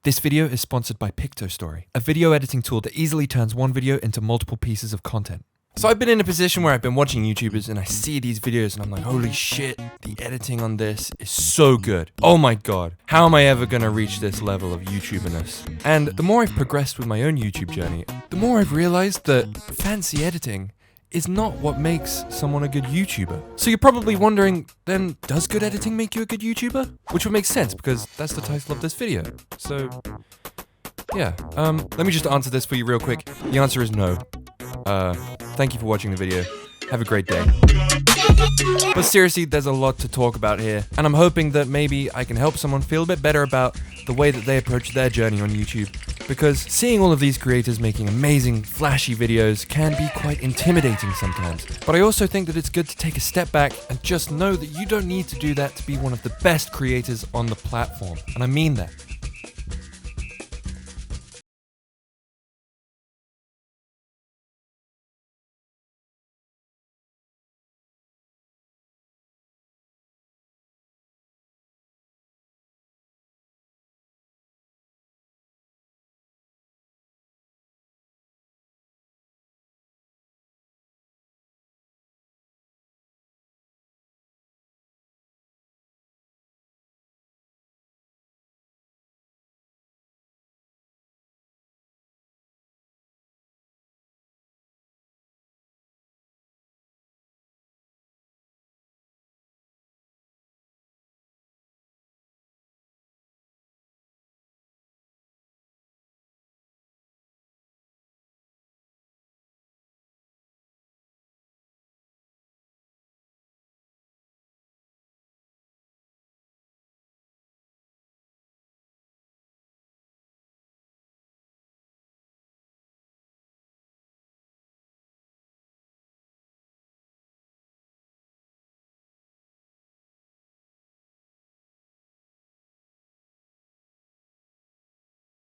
This video is sponsored by Pictostory, a video editing tool that easily turns one video into multiple pieces of content. So I've been in a position where I've been watching YouTubers and I see these videos and I'm like, holy shit, the editing on this is so good. Oh my god, how am I ever gonna reach this level of YouTuberness? And the more I've progressed with my own YouTube journey, the more I've realized that fancy editing is not what makes someone a good YouTuber. So you're probably wondering, then does good editing make you a good YouTuber? Which would make sense because that's the title of this video. So yeah, let me just answer this for you real quick. The answer is no. Thank you for watching the video. Have a great day. But seriously, there's a lot to talk about here, and I'm hoping that maybe I can help someone feel a bit better about the way that they approach their journey on YouTube. Because seeing all of these creators making amazing, flashy videos can be quite intimidating sometimes. But I also think that it's good to take a step back and just know that you don't need to do that to be one of the best creators on the platform. And I mean that.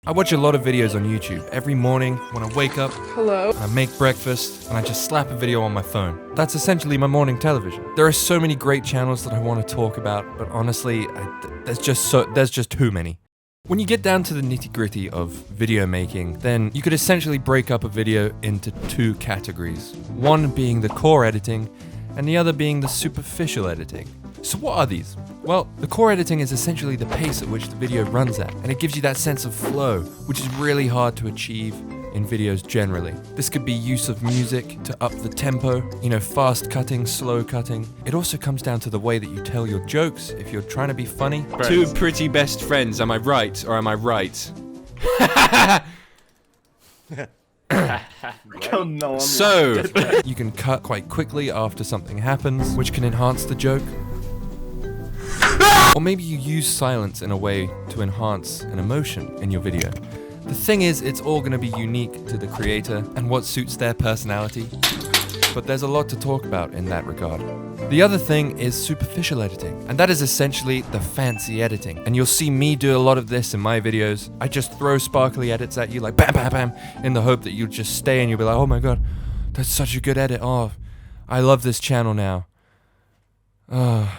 I watch a lot of videos on YouTube every morning when I wake up, and I make breakfast, and I just slap a video on my phone. That's essentially my morning television. There are so many great channels that I want to talk about, but honestly, there's just too many. When you get down to the nitty-gritty of video making, then you could essentially break up a video into two categories. One being the core editing, and the other being the superficial editing. So what are these? Well, the core editing is essentially the pace at which the video runs at, and it gives you that sense of flow, which is really hard to achieve in videos generally. This could be use of music to up the tempo, fast cutting, slow cutting. It also comes down to the way that you tell your jokes if you're trying to be funny. Friends. Two pretty best friends, am I right or am I right? So, you can cut quite quickly after something happens, which can enhance the joke. Or maybe you use silence in a way to enhance an emotion in your video. The thing is, it's all going to be unique to the creator and what suits their personality. But there's a lot to talk about in that regard. The other thing is superficial editing, and that is essentially the fancy editing. And you'll see me do a lot of this in my videos. I just throw sparkly edits at you like bam, bam, bam, in the hope that you'll just stay and you'll be like, oh my god, that's such a good edit. Oh, I love this channel now. Oh.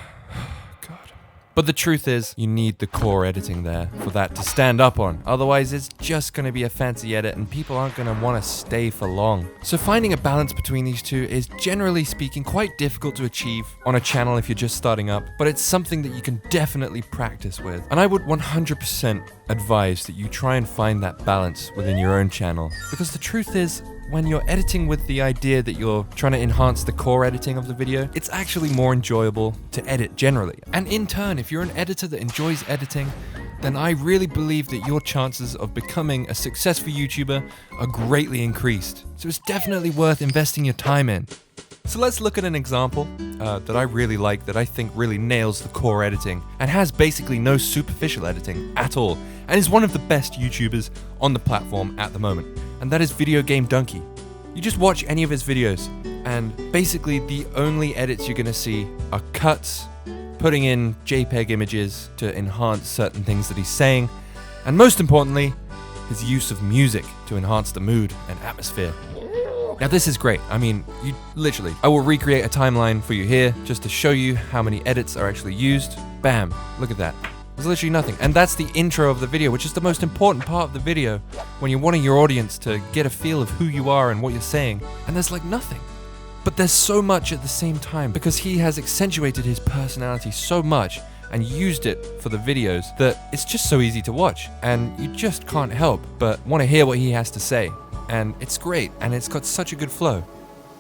But the truth is, you need the core editing there for that to stand up on. Otherwise, it's just going to be a fancy edit and people aren't going to want to stay for long. So finding a balance between these two is, generally speaking, quite difficult to achieve on a channel if you're just starting up, but it's something that you can definitely practice with. And I would 100% advise that you try and find that balance within your own channel. Because the truth is, when you're editing with the idea that you're trying to enhance the core editing of the video, it's actually more enjoyable to edit generally. And in turn, if you're an editor that enjoys editing, then I really believe that your chances of becoming a successful YouTuber are greatly increased. So it's definitely worth investing your time in. So let's look at an example that I really like, that I think really nails the core editing and has basically no superficial editing at all, and is one of the best YouTubers on the platform at the moment, and that is Video Game Dunkey. You just watch any of his videos, and basically the only edits you're gonna see are cuts, putting in JPEG images to enhance certain things that he's saying, and most importantly, his use of music to enhance the mood and atmosphere. Now this is great. I mean, I will recreate a timeline for you here just to show you how many edits are actually used. Bam, look at that. There's literally nothing. And that's the intro of the video, which is the most important part of the video when you're wanting your audience to get a feel of who you are and what you're saying. And there's like nothing. But there's so much at the same time because he has accentuated his personality so much and used it for the videos that it's just so easy to watch. And you just can't help but want to hear what he has to say. And it's great, and it's got such a good flow.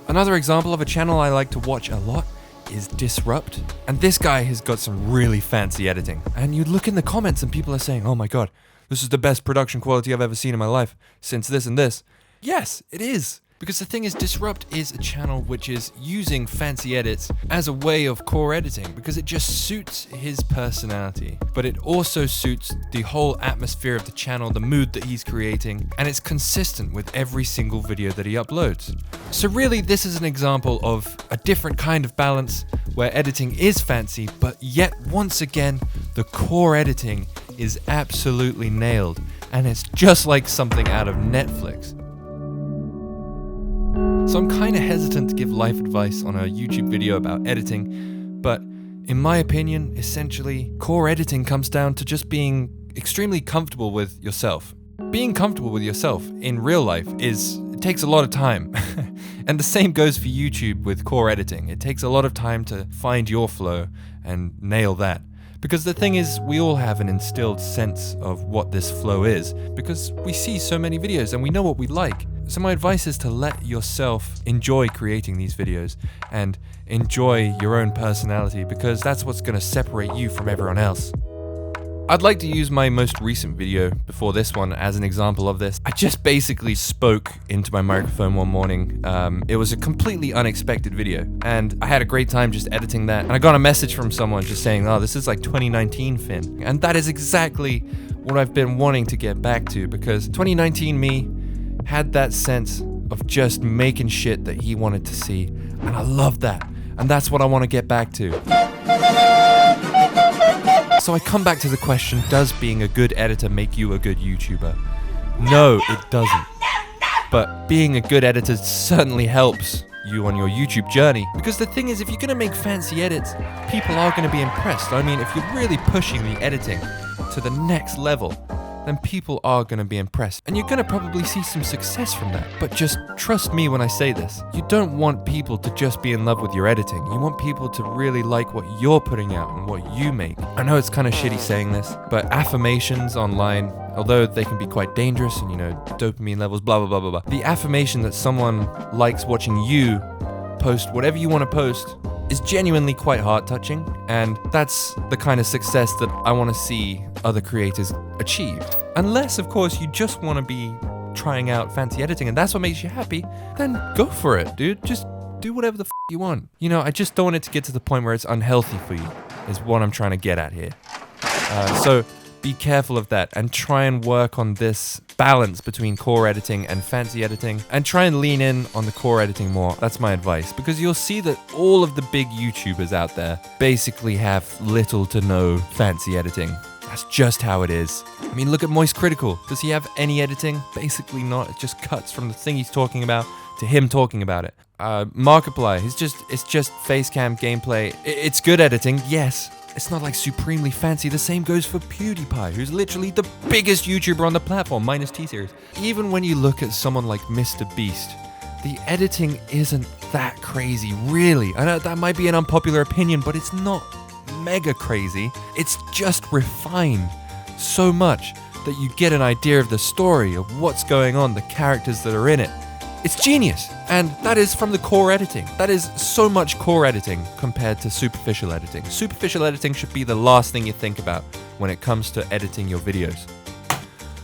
Another example of a channel I like to watch a lot is Disrupt. And this guy has got some really fancy editing. And you look in the comments and people are saying, oh my god, this is the best production quality I've ever seen in my life since this and this. Yes, it is. Because the thing is, Disrupt is a channel which is using fancy edits as a way of core editing because it just suits his personality. But it also suits the whole atmosphere of the channel, the mood that he's creating, and it's consistent with every single video that he uploads. So really, this is an example of a different kind of balance where editing is fancy, but yet once again, the core editing is absolutely nailed, and it's just like something out of Netflix. So I'm kind of hesitant to give life advice on a YouTube video about editing, but in my opinion, essentially, core editing comes down to just being extremely comfortable with yourself. Being comfortable with yourself in real life it takes a lot of time. And the same goes for YouTube with core editing. It takes a lot of time to find your flow and nail that. Because the thing is, we all have an instilled sense of what this flow is because we see so many videos and we know what we like. So my advice is to let yourself enjoy creating these videos and enjoy your own personality because that's what's going to separate you from everyone else. I'd like to use my most recent video before this one as an example of this. I just basically spoke into my microphone one morning. It was a completely unexpected video and I had a great time just editing that. And I got a message from someone just saying, oh, this is like 2019 Finn. And that is exactly what I've been wanting to get back to because 2019 me had that sense of just making shit that he wanted to see. And I love that. And that's what I want to get back to. So I come back to the question, does being a good editor make you a good YouTuber? No, it doesn't. But being a good editor certainly helps you on your YouTube journey. Because the thing is, if you're going to make fancy edits, people are going to be impressed. I mean, if you're really pushing the editing to the next level, then people are going to be impressed. And you're going to probably see some success from that. But just trust me when I say this. You don't want people to just be in love with your editing. You want people to really like what you're putting out and what you make. I know it's kind of shitty saying this, but affirmations online, although they can be quite dangerous and, dopamine levels, blah, blah, blah, blah, blah. The affirmation that someone likes watching you post whatever you want to post is genuinely quite heart-touching, and that's the kind of success that I want to see other creators achieve. Unless, of course, you just want to be trying out fancy editing and that's what makes you happy, then go for it, dude. Just do whatever the you want. I just don't want it to get to the point where it's unhealthy for you, is what I'm trying to get at here. So be careful of that and try and work on this balance between core editing and fancy editing and try and lean in on the core editing more. That's my advice, because you'll see that all of the big YouTubers out there basically have little to no fancy editing. That's just how it is. I mean, look at Moist Critical. Does he have any editing? Basically not. It just cuts from the thing he's talking about to him talking about it. Markiplier, it's just face cam gameplay. It's good editing, yes. It's not like supremely fancy. The same goes for PewDiePie, who's literally the biggest YouTuber on the platform, minus T-Series. Even when you look at someone like Mr. Beast, the editing isn't that crazy, really. I know that might be an unpopular opinion, but it's not mega crazy. It's just refined so much that you get an idea of the story, of what's going on, the characters that are in it. It's genius, and that is from the core editing. That is so much core editing compared to superficial editing. Superficial editing should be the last thing you think about when it comes to editing your videos.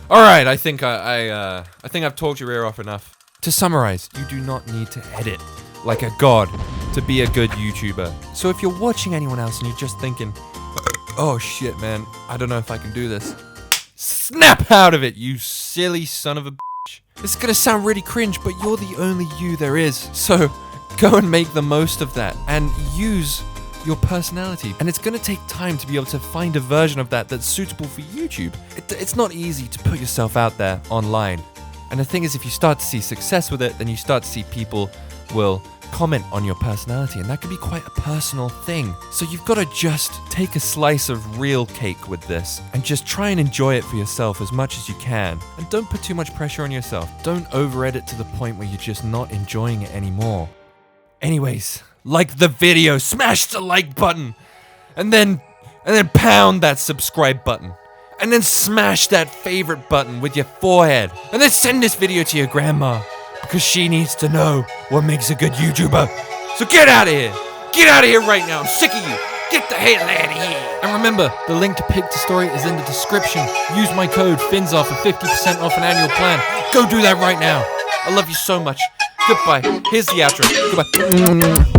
All right, I think I've talked your ear off enough. To summarize, you do not need to edit like a god to be a good YouTuber. So if you're watching anyone else and you're just thinking, oh shit, man, I don't know if I can do this, snap out of it, you silly son of a bitch. This is gonna sound really cringe, but you're the only you there is. So go and make the most of that and use your personality. And it's gonna take time to be able to find a version of that that's suitable for YouTube. It's not easy to put yourself out there online. And the thing is, if you start to see success with it, then you start to see people will comment on your personality, and that can be quite a personal thing. So you've got to just take a slice of real cake with this and just try and enjoy it for yourself as much as you can. And don't put too much pressure on yourself. Don't over-edit to the point where you're just not enjoying it anymore. Anyways, like the video, smash the like button, and then pound that subscribe button. And then smash that favorite button with your forehead. And then send this video to your grandma, because she needs to know what makes a good YouTuber. So get out of here. Get out of here right now. I'm sick of you. Get the hell out of here. And remember, the link to Pictostory is in the description. Use my code FINZAR for 50% off an annual plan. Go do that right now. I love you so much. Goodbye. Here's the outro. Goodbye.